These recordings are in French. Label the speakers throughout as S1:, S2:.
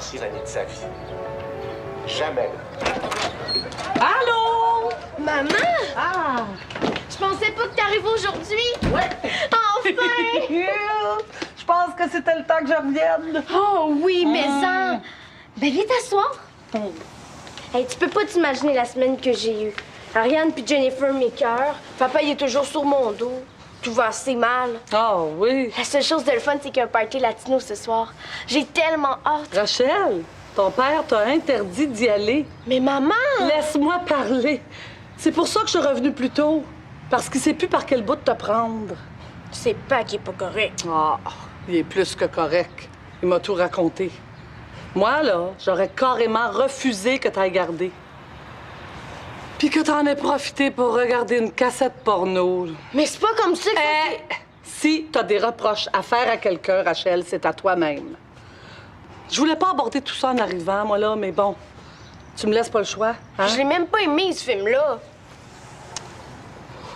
S1: dernières années de sa vie. Jamais.
S2: Allô?
S3: Maman!
S2: Ah!
S3: Je pensais pas que t'arrives aujourd'hui!
S2: Ouais!
S3: Enfin!
S2: Je pense que c'était le temps que je revienne.
S3: Oh oui, mais ça! Ben viens t'asseoir!
S2: Oh.
S3: Hey, tu peux pas t'imaginer la semaine que j'ai eue. Ariane puis Jennifer m'écœurent. Papa, il est toujours sur mon dos. Tout va assez mal.
S2: Oh oui.
S3: La seule chose de le fun, c'est qu'il y a un party latino ce soir. J'ai tellement hâte.
S2: Rachel, ton père t'a interdit d'y aller.
S3: Mais maman!
S2: Laisse-moi parler. C'est pour ça que je suis revenue plus tôt. Parce qu'il sait plus par quel bout te prendre.
S3: Tu sais pas qu'il est pas correct.
S2: Ah, il est plus que correct. Il m'a tout raconté. Moi, là, j'aurais carrément refusé que t'ailles garder. Puis que t'en aies profité pour regarder une cassette porno.
S3: Mais c'est pas comme ça que ça
S2: Si t'as des reproches à faire à quelqu'un, Rachel, c'est à toi-même. Je voulais pas aborder tout ça en arrivant, moi, là, mais bon. Tu me laisses pas le choix, hein?
S3: Je l'ai même pas aimé, ce film-là.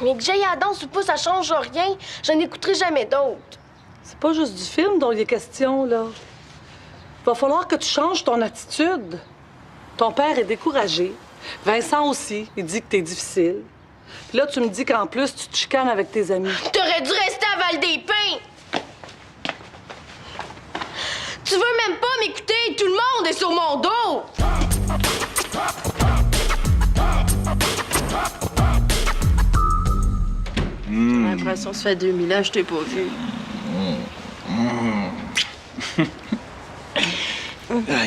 S3: Mais que j'aille à la danse ou pas, ça change rien. Je n'écouterai jamais d'autres.
S2: C'est pas juste du film dont il est question, là. Il va falloir que tu changes ton attitude. Ton père est découragé. Vincent aussi, il dit que t'es difficile. Puis là, tu me dis qu'en plus, tu te chicanes avec tes amis.
S3: T'aurais dû rester à Val-des-Pins! Tu veux même pas m'écouter? Tout le monde est sur mon dos!
S4: J'ai l'impression que ça fait 2000 ans que je t'ai pas vu.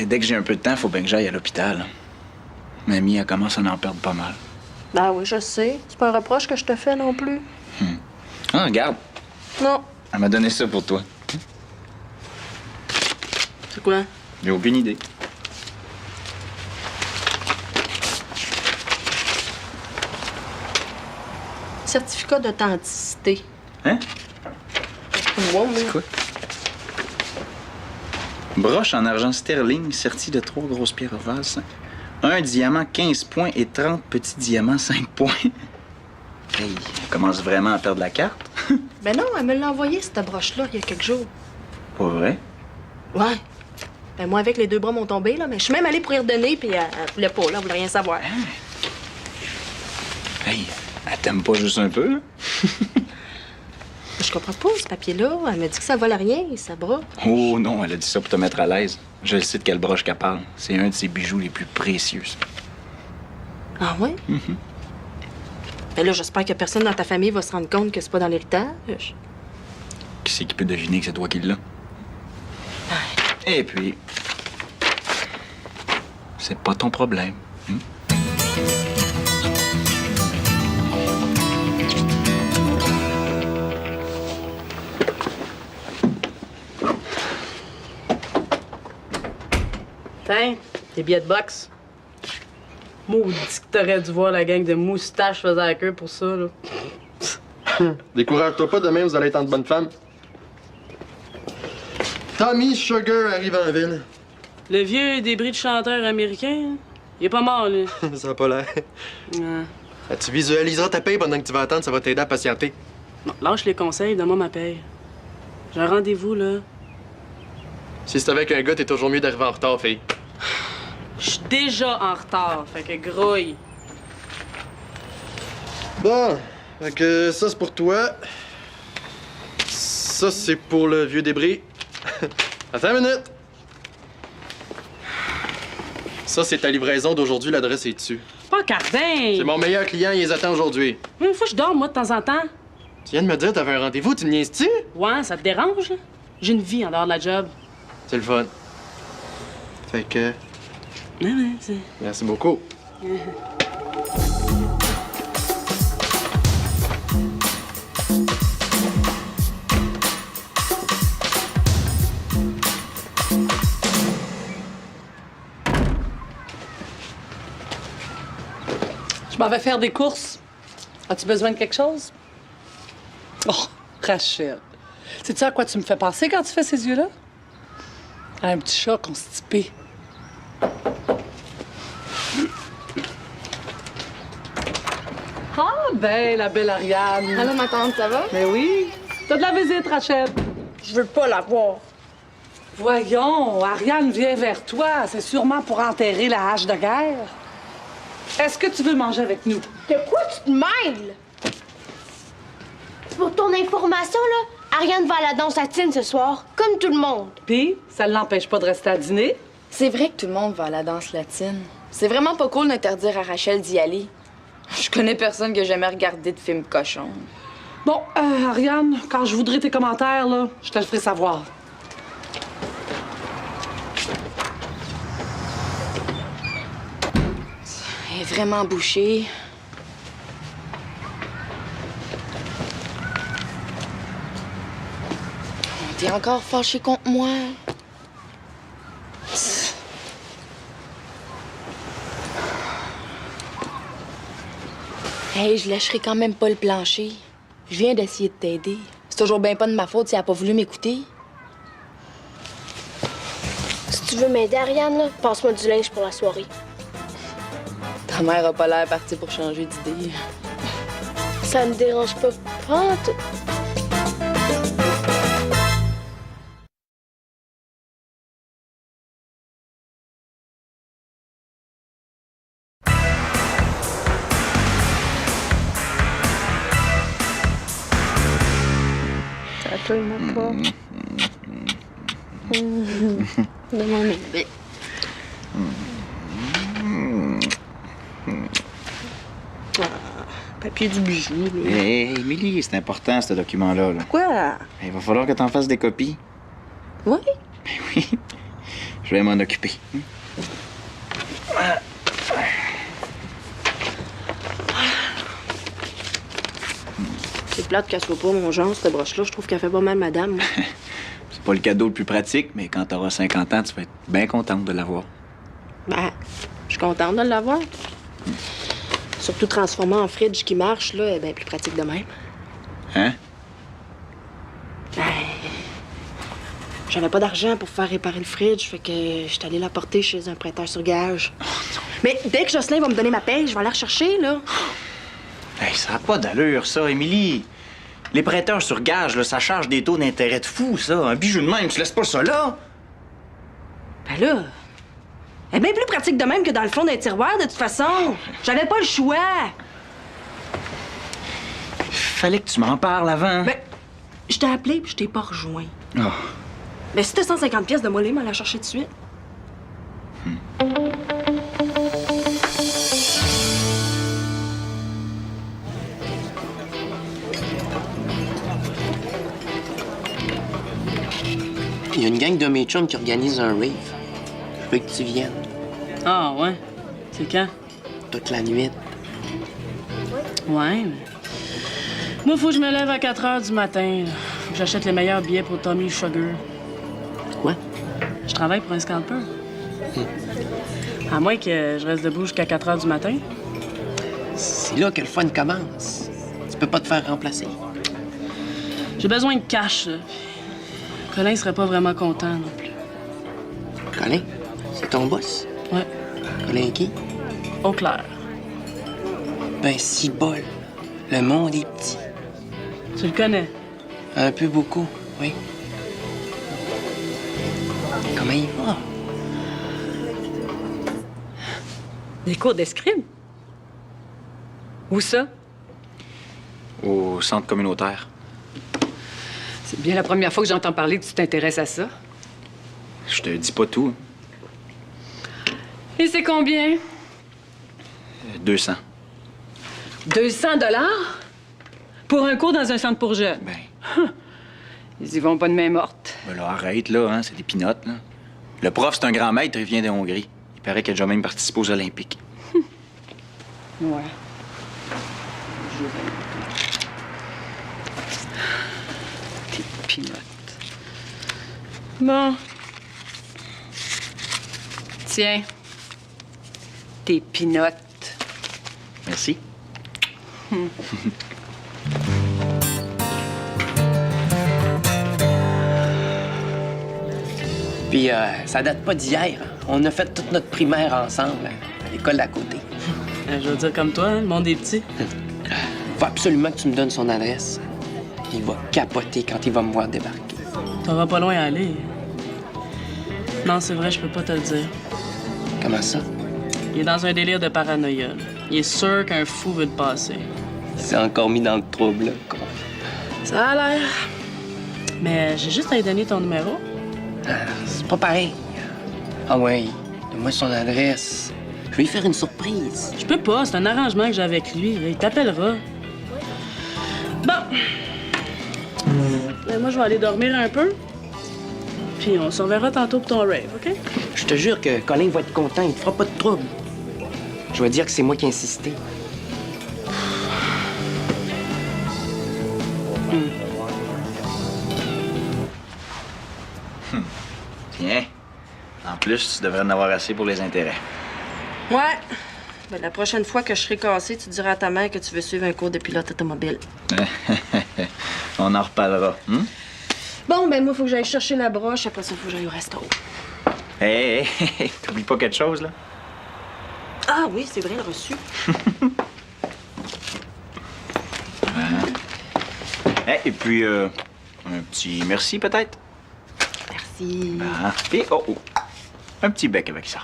S5: Dès que j'ai un peu de temps, faut bien que j'aille à l'hôpital. Mamie, elle commence à en perdre pas mal.
S4: Ben oui, je sais. C'est pas un reproche que je te fais non plus.
S5: Ah, regarde,
S4: Non.
S5: elle m'a donné ça pour toi.
S4: C'est quoi?
S5: J'ai aucune idée.
S4: Certificat d'authenticité.
S5: Hein?
S4: Wow, mais...
S5: C'est quoi? Broche en argent sterling sertie de 3 grosses pierres ovales. Un diamant 15 points et 30 petits diamants 5 points. Hey, elle commence vraiment à perdre la carte.
S4: Ben non, elle me l'a envoyé, cette broche-là, il y a quelques jours.
S5: Pas vrai?
S4: Ouais. Ben moi, avec les 2 bras m'ont tombé, là, mais je suis même allée pour y redonner, puis elle voulait pas, là, elle voulait rien savoir.
S5: Hey, elle t'aime pas juste un peu?
S4: Je comprends pas, ce papier-là. Elle m'a dit que ça vole à rien, ça bras.
S5: Oh non, elle a dit ça pour te mettre à l'aise. Je le sais de quelle broche qu'elle parle. C'est un de ses bijoux les plus précieux. Ça.
S4: Ah ouais? Ben là, j'espère que personne dans ta famille va se rendre compte que c'est pas dans l'héritage.
S5: Qui c'est qui peut deviner que c'est toi qui l'as? Et puis, c'est pas ton problème.
S2: Tiens, tes billets de boxe. Maudit que t'aurais dû voir la gang de moustaches faisant la queue pour ça, là.
S6: Décourage-toi pas, demain vous allez être en de bonnes femmes. Tommy Sugar arrive en ville.
S2: Le vieux débris de chanteur américain, il est pas mort, là.
S6: Ça a pas l'air.
S2: Ouais.
S6: Tu visualiseras ta paye pendant que tu vas attendre, ça va t'aider à patienter.
S2: Bon, lâche les conseils, donne-moi ma paye. J'ai un rendez-vous, là.
S6: Si c'est avec un gars, t'es toujours mieux d'arriver en retard, fille.
S2: Je suis déjà en retard, fait que grouille.
S6: Bon, fait que ça c'est pour toi. Ça c'est pour le vieux débris. Attends une minute. Ça c'est ta livraison d'aujourd'hui, l'adresse est dessus.
S2: Pas Cardin!
S6: C'est mon meilleur client, il les attend aujourd'hui.
S2: Mais une fois que je dors, moi, de temps en temps.
S6: Tu viens de me dire que t'avais un rendez-vous, tu me niaises-tu?
S2: Ouais, ça te dérange, là? J'ai une vie en dehors de la job.
S6: C'est le fun. Fait que,
S2: Ouais, c'est...
S6: merci beaucoup.
S2: Je m'en vais faire des courses. As-tu besoin de quelque chose? Oh, Rachel. Sais-tu à quoi tu me fais penser quand tu fais ces yeux-là? À un petit chat constipé. Ah, ben, la belle Ariane.
S3: Allô, ma tante, ça va?
S2: Mais oui. T'as de la visite, Rachel.
S3: Je veux pas la voir.
S2: Voyons, Ariane vient vers toi. C'est sûrement pour enterrer la hache de guerre. Est-ce que tu veux manger avec nous?
S3: De quoi tu te mêles? Pour ton information, là, Ariane va à la danse latine ce soir, comme tout le monde.
S2: Puis, ça ne l'empêche pas de rester à dîner.
S7: C'est vrai que tout le monde va à la danse latine. C'est vraiment pas cool d'interdire à Rachel d'y aller. Je connais personne que jamais regardé de film cochon.
S2: Bon, Ariane, quand je voudrais tes commentaires, là, je te le ferai savoir.
S7: Elle est vraiment bouchée. T'es encore fâché contre moi? Hey, je lâcherai quand même pas le plancher. Je viens d'essayer de t'aider. C'est toujours bien pas de ma faute si elle a pas voulu m'écouter.
S3: Si tu veux m'aider, Ariane, là, passe-moi du linge pour la soirée.
S7: Ta mère a pas l'air partie pour changer d'idée.
S3: Ça me dérange pas. Prends tout.
S4: Toi, de mon bébé. Papier du bijou, là.
S5: Hé, Émilie, c'est important, ce document-là. Là.
S4: Quoi?
S5: Il va falloir que t'en fasses des copies.
S4: Oui?
S5: Ben oui. Je vais m'en occuper.
S4: C'est plate qu'elle soit pas mon genre, cette broche-là. Je trouve qu'elle fait pas mal madame. moi.
S5: C'est pas le cadeau le plus pratique, mais quand t'auras 50 ans, tu vas être bien contente de l'avoir.
S4: Ben, je suis contente de l'avoir. Surtout transformée en fridge qui marche, là, elle est bien plus pratique de même.
S5: Hein?
S4: Ben, j'avais pas d'argent pour faire réparer le fridge, fait que je suis allée la porter chez un prêteur sur gage. Mais dès que Jocelyn va me donner ma paye, je vais aller la rechercher, là.
S5: Hey, ça n'a pas d'allure, ça, Émilie. Les prêteurs sur gage, là, ça charge des taux d'intérêt de fou, ça. Un bijou de même, tu laisses pas ça là?
S4: Ben là, elle est bien plus pratique de même que dans le fond d'un tiroir, de toute façon. J'avais pas le choix.
S5: Fallait que tu m'en parles avant.
S4: Ben, je t'ai appelé puis je t'ai pas rejoint.
S5: Oh.
S4: Ben, si t'as 150 pièces de mollet, m'en la chercher tout de suite.
S8: Il y a une gang de mes chums qui organise un rave. Je veux que tu viennes
S9: Ah, ouais. C'est quand?
S8: toute la nuit.
S9: Ouais, mais... Moi, faut que je me lève à 4 heures du matin. Faut que j'achète les meilleurs billets pour Tommy Sugar.
S8: Quoi?
S9: Je travaille pour un scalper. À moins que je reste debout jusqu'à 4 heures du matin.
S8: C'est là que le fun commence. Tu peux pas te faire remplacer.
S9: J'ai besoin de cash, là. Colin serait pas vraiment content non plus.
S8: Colin, c'est ton boss?
S9: Ouais,
S8: Colin qui?
S9: au clair.
S8: Ben, si bol. Le monde est petit.
S9: Tu le connais?
S8: Un peu beaucoup, oui. Comment il va?
S10: Des cours d'escrime? Où ça?
S5: Au centre communautaire.
S10: C'est bien la première fois que j'entends parler que tu t'intéresses à ça.
S5: Je te dis pas tout.
S10: Et c'est combien?
S5: 200.
S10: 200 $? Pour un cours dans un centre pour jeunes?
S5: Ben,
S10: Ils y vont pas de main morte.
S5: ben là, arrête, là, hein, c'est des pinottes, là. Le prof, c'est un grand maître, il vient de Hongrie. Il paraît qu'il a déjà même participé aux Olympiques.
S10: Ouais. Tes pinottes. Bon. Tiens. Tes pinottes.
S5: Merci.
S8: Puis, ça date pas d'hier. On a fait toute notre primaire ensemble à l'école d'à côté.
S9: Je veux dire comme toi, hein, le monde est petit.
S8: Faut absolument que tu me donnes son adresse. Il va capoter quand il va me voir débarquer.
S9: T'auras pas loin à aller. Non, c'est vrai, je peux pas te le dire.
S8: Comment ça?
S9: Il est dans un délire de paranoïa. Il est sûr qu'un fou veut le passer.
S8: Il s'est encore mis dans le trouble, là, con.
S9: Ça a l'air. Mais j'ai juste à lui donner ton numéro.
S8: C'est pas pareil. Ah ouais, donne-moi son adresse. Je vais lui faire une surprise.
S9: Je peux pas, c'est un arrangement que j'ai avec lui. Il t'appellera. Bon. Ben, moi, je vais aller dormir un peu. Puis on se reverra tantôt pour ton rave, OK?
S8: Je te jure que Colin va être content, il te fera pas de trouble. Je vais dire que c'est moi qui ai insisté.
S5: Tiens. En plus, tu devrais en avoir assez pour les intérêts.
S4: Ouais. Ben, la prochaine fois que je serai cassée, tu diras à ta mère que tu veux suivre un cours de pilote automobile.
S5: On en reparlera.
S4: Bon, ben moi, faut que j'aille chercher la broche. Après ça, faut que j'aille au resto.
S5: Hé, t'oublies pas quelque chose, là?
S4: Ah oui, c'est vrai, le reçu.
S5: Et puis, un petit merci, peut-être?
S4: Merci.
S5: Ah, et un petit bec avec ça.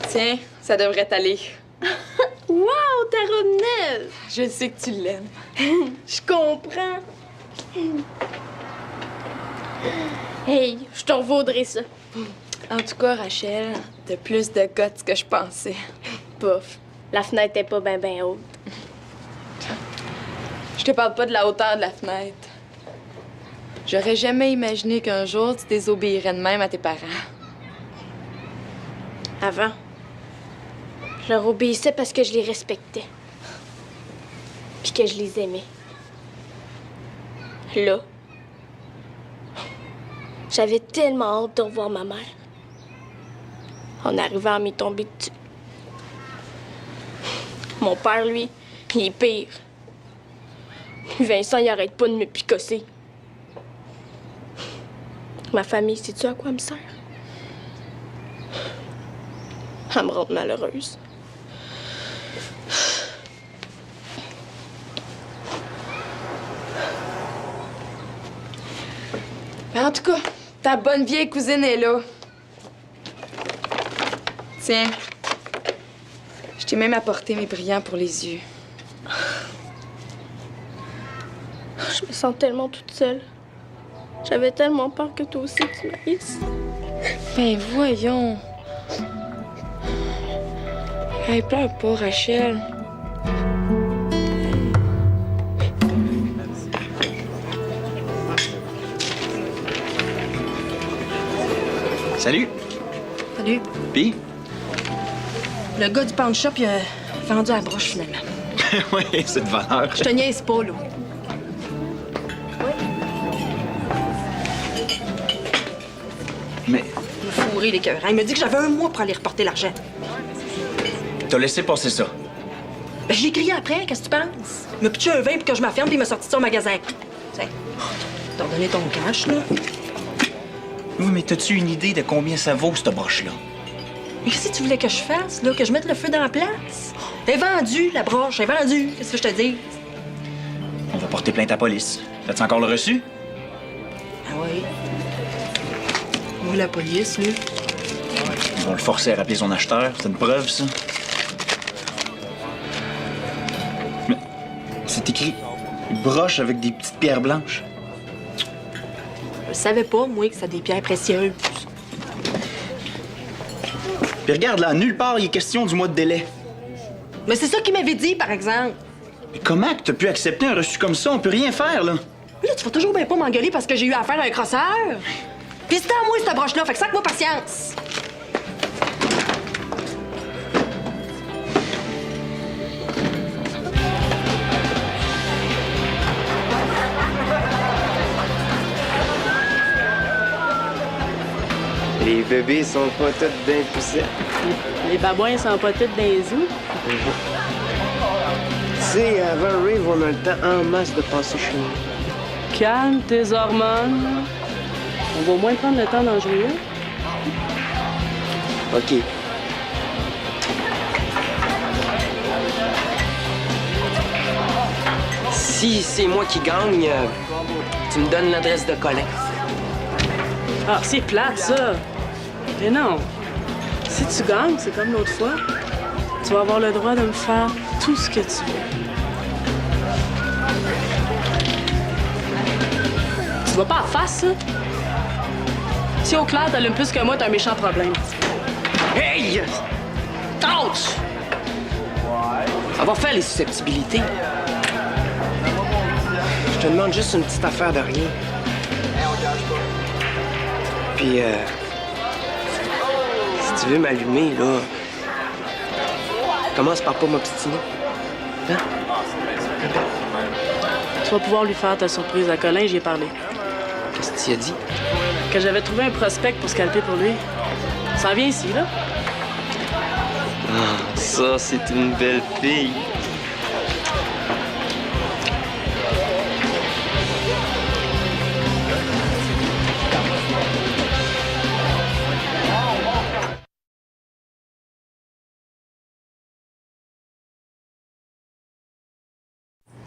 S7: Tiens, ça devrait t'aller.
S3: Wow, ta robe neuve!
S7: Je sais que tu l'aimes.
S3: Je comprends. Hey, je t'en vaudrais ça.
S7: En tout cas, Rachel, t'as plus de guts que je pensais.
S3: Pouf, la fenêtre est pas ben haute.
S7: Je te parle pas de la hauteur de la fenêtre. J'aurais jamais imaginé qu'un jour, tu désobéirais de même à tes parents.
S3: Avant, je leur obéissais parce que je les respectais. Puis que je les aimais. Là, j'avais tellement hâte de revoir ma mère. En arrivant à m'y tomber dessus. Mon père, lui, il est pire. Vincent, il arrête pas de me picosser. Ma famille, sais-tu à quoi elle me sert? Elle me rend malheureuse.
S7: Mais en tout cas, ta bonne vieille cousine est là. Tiens, je t'ai même apporté mes brillants pour les yeux.
S3: Je me sens tellement toute seule. J'avais tellement peur que toi aussi tu m'haïsses.
S7: Ben voyons. Hey, pleure pas, Rachel.
S5: Salut.
S4: Salut.
S5: Pis?
S4: Le gars du pawn shop, il a vendu la broche, finalement.
S5: Oui, c'est de valeur.
S4: Je te niaise pas, là.
S5: Mais
S4: Il m'a fourré les cœurs. Il m'a dit que j'avais un mois pour aller reporter l'argent.
S5: t'as laissé passer ça.
S4: Ben, je l'ai crié après, qu'est-ce que tu penses? Il m'a pitché un vin pour que je m'affirme, puis il m'a sorti de son magasin. Tiens, t'as donné ton cash, là.
S5: Oui, mais t'as-tu une idée de combien ça vaut, cette broche-là?
S4: Mais qu'est-ce que tu voulais que je fasse, là? Que je mette le feu dans la place? Elle est vendue, la broche, elle est vendue. Qu'est-ce que je te dis?
S5: On va porter plainte à la police. T'as-tu encore le reçu?
S4: Ah oui. Où la police, lui?
S5: Ils vont le forcer à rappeler son acheteur. C'est une preuve, ça. Mais c'est écrit broche avec des petites pierres blanches.
S4: Je savais pas, moi, que c'était des pierres précieuses.
S5: Puis regarde, là, nulle part, il est question du mois de délai.
S4: Mais c'est ça qu'il m'avait dit, par exemple.
S5: Mais comment que t'as pu accepter un reçu comme ça? On peut rien faire, là.
S4: Là, tu vas toujours bien pas m'engueuler parce que j'ai eu affaire à un crosseur. Puis c'était à moi, cette broche-là, fait que sac-moi patience.
S11: Les bébés sont pas tous bien poussés.
S9: Les babouins sont pas tous dans les zoos.
S11: Tu sais, avant le rave, on a le temps en masse de passer chez nous.
S9: Calme tes hormones. On va au moins prendre le temps d'en jouer là.
S8: OK. Si c'est moi qui gagne, tu me donnes l'adresse de Colin.
S9: Ah, c'est plate, ça. Mais non. Si tu gagnes, c'est comme l'autre fois. Tu vas avoir le droit de me faire tout ce que tu veux. Tu vas pas en face, ça? Si au clair, t'allumes plus que moi, t'as un méchant problème.
S8: Hey! Tâche! Ça va faire les susceptibilités. Je te demande juste une petite affaire de rien. Puis, si tu veux m'allumer, là, commence par pas m'obstiner. Hein?
S9: Tu vas pouvoir lui faire ta surprise à Colin, j'y ai parlé.
S8: Qu'est-ce que tu as dit?
S9: Que j'avais trouvé un prospect pour scalper pour lui. Ça vient ici, là.
S8: Ah, ça, c'est une belle fille.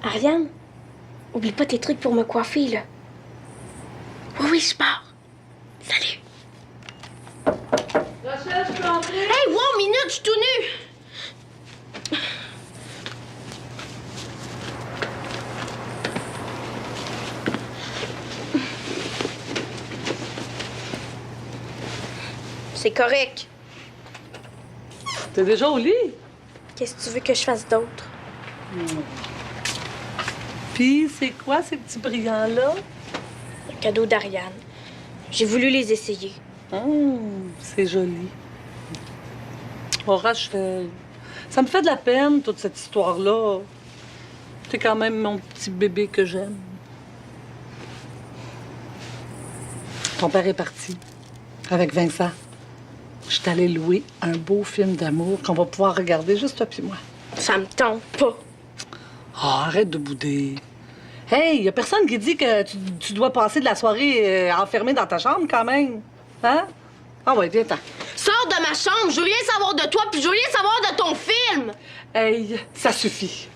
S3: Ariane, oublie pas tes trucs pour me coiffer, là. Oui, je pars. Salut.
S2: Rachel, je peux entrer?
S3: Hey, wow, minute, je suis tout nu. C'est correct.
S2: T'es déjà au lit?
S3: Qu'est-ce que tu veux que je fasse d'autre?
S2: Puis, c'est quoi ces petits brillants-là?
S3: Un cadeau d'Ariane. J'ai voulu les essayer.
S2: C'est joli. Oh, Rachel, ça me fait de la peine, toute cette histoire-là. T'es quand même mon petit bébé que j'aime. Ton père est parti avec Vincent. Je suis allée louer un beau film d'amour qu'on va pouvoir regarder juste toi puis moi.
S3: Ça me tente pas.
S2: Oh, arrête de bouder. Hey, y a personne qui dit que tu dois passer de la soirée enfermée dans ta chambre quand même. Hein? Ah ouais, viens-t'en.
S3: Sors de ma chambre, je veux rien savoir de toi, puis je veux rien savoir de ton film.
S2: Hey, ça suffit.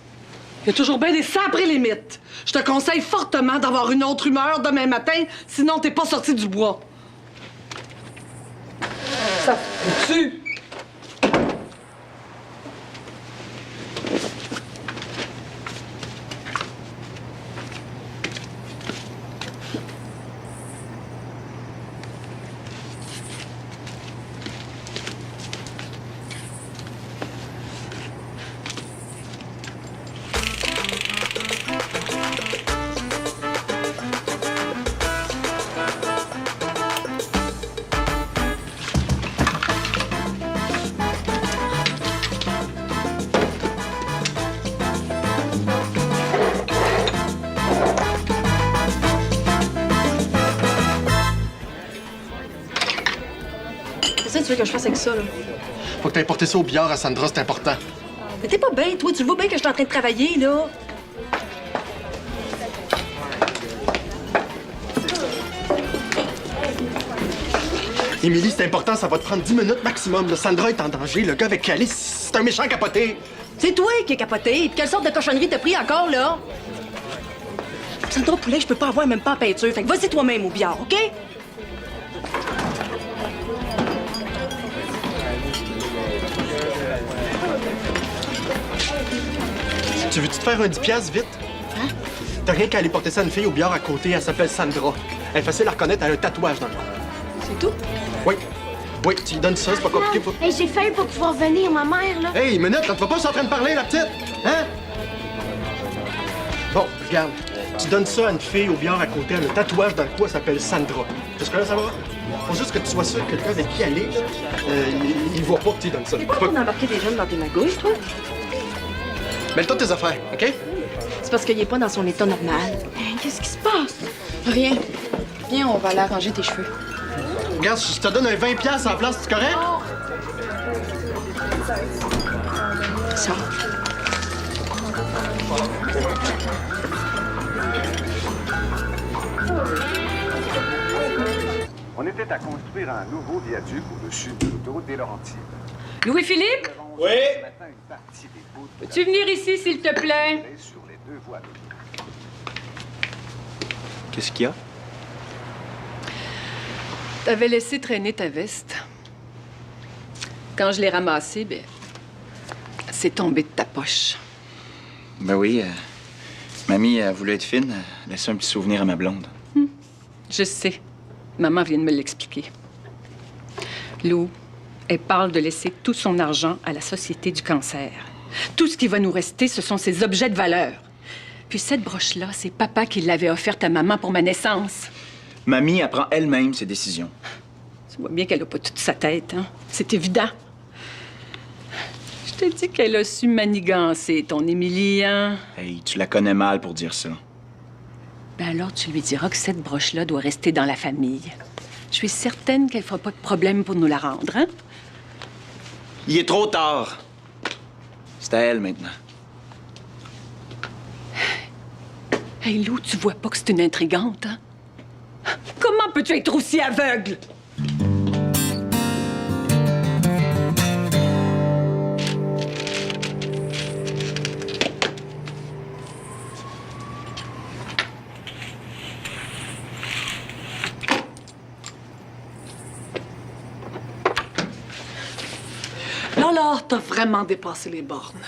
S2: Il y a toujours bien des saprées limites. Je te conseille fortement d'avoir une autre humeur demain matin, sinon t'es pas sorti du bois. Ça tue.
S4: Qu'est-ce que tu veux que je fasse avec ça, là?
S6: Faut que t'aies porté ça au billard à Sandra, c'est important.
S4: Mais t'es pas bête, toi. Tu le vois bien que je suis en train de travailler, là.
S6: Émilie, c'est important, ça va te prendre 10 minutes maximum. Là. Sandra est en danger, le gars avec Alice, c'est un méchant capoté.
S4: C'est toi qui es capoté. Puis quelle sorte de cochonnerie t'as pris encore, là? Sandra Poulet, je peux pas avoir même pas en peinture. Fait que vas-y toi-même au billard, OK?
S6: Tu veux-tu te faire un 10$ vite?
S4: Hein?
S6: T'as rien qu'à aller porter ça à une fille au billard à côté, elle s'appelle Sandra. Elle est facile à reconnaître, elle a un tatouage dans le cou.
S4: C'est tout?
S6: Oui. Oui, tu lui donnes ça, c'est pas compliqué.
S3: Hey, j'ai failli pas pouvoir venir, ma mère, là.
S6: Hey, minute, là, tu vas pas en train de parler, la petite? Hein? Bon, regarde. Tu donnes ça à une fille au billard à côté, elle a un tatouage dans le cou, elle s'appelle Sandra. Jusque-là, ça va? Faut juste que tu sois sûr que quelqu'un avec qui aller, là, il voit pas que tu lui donnes ça.
S4: C'est pas qu'on a embarqué des jeunes dans tes magouilles, toi?
S6: Mêle-toi de tes affaires, OK?
S4: C'est parce qu'il est pas dans son état normal. Qu'est-ce qui se passe?
S7: Rien. Viens, on va aller arranger tes cheveux.
S6: Regarde, je te donne un 20$ en place, c'est correct?
S4: Ça.
S12: était à construire un nouveau viaduc au-dessus de l'autoroute des Laurentides.
S10: Louis-Philippe?
S12: Oui?
S10: Peux-tu venir ici, s'il te plaît?
S12: Sur les deux voies de
S5: Qu'est-ce qu'il y a?
S10: T'avais laissé traîner ta veste. Quand je l'ai ramassée, ben, c'est tombé de ta poche.
S5: Ben oui, mamie a voulu être fine, laisser un petit souvenir à ma blonde.
S10: Je sais. Maman vient de me l'expliquer. Lou, elle parle de laisser tout son argent à la Société du cancer. Tout ce qui va nous rester, ce sont ses objets de valeur. Puis cette broche-là, c'est papa qui l'avait offerte à maman pour ma naissance.
S5: Mamie apprend elle-même ses décisions.
S10: Tu vois bien qu'elle n'a pas toute sa tête, hein? C'est évident. Je t'ai dit qu'elle a su manigancer ton Émilie, hein?
S5: Hey, tu la connais mal pour dire ça.
S10: Ben alors, tu lui diras que cette broche-là doit rester dans la famille. Je suis certaine qu'elle fera pas de problème pour nous la rendre, hein?
S5: Il est trop tard. C'est à elle maintenant.
S10: Hey, Lou, tu vois pas que c'est une intrigante, hein? Comment peux-tu être aussi aveugle?
S2: Là, t'as vraiment dépassé les bornes.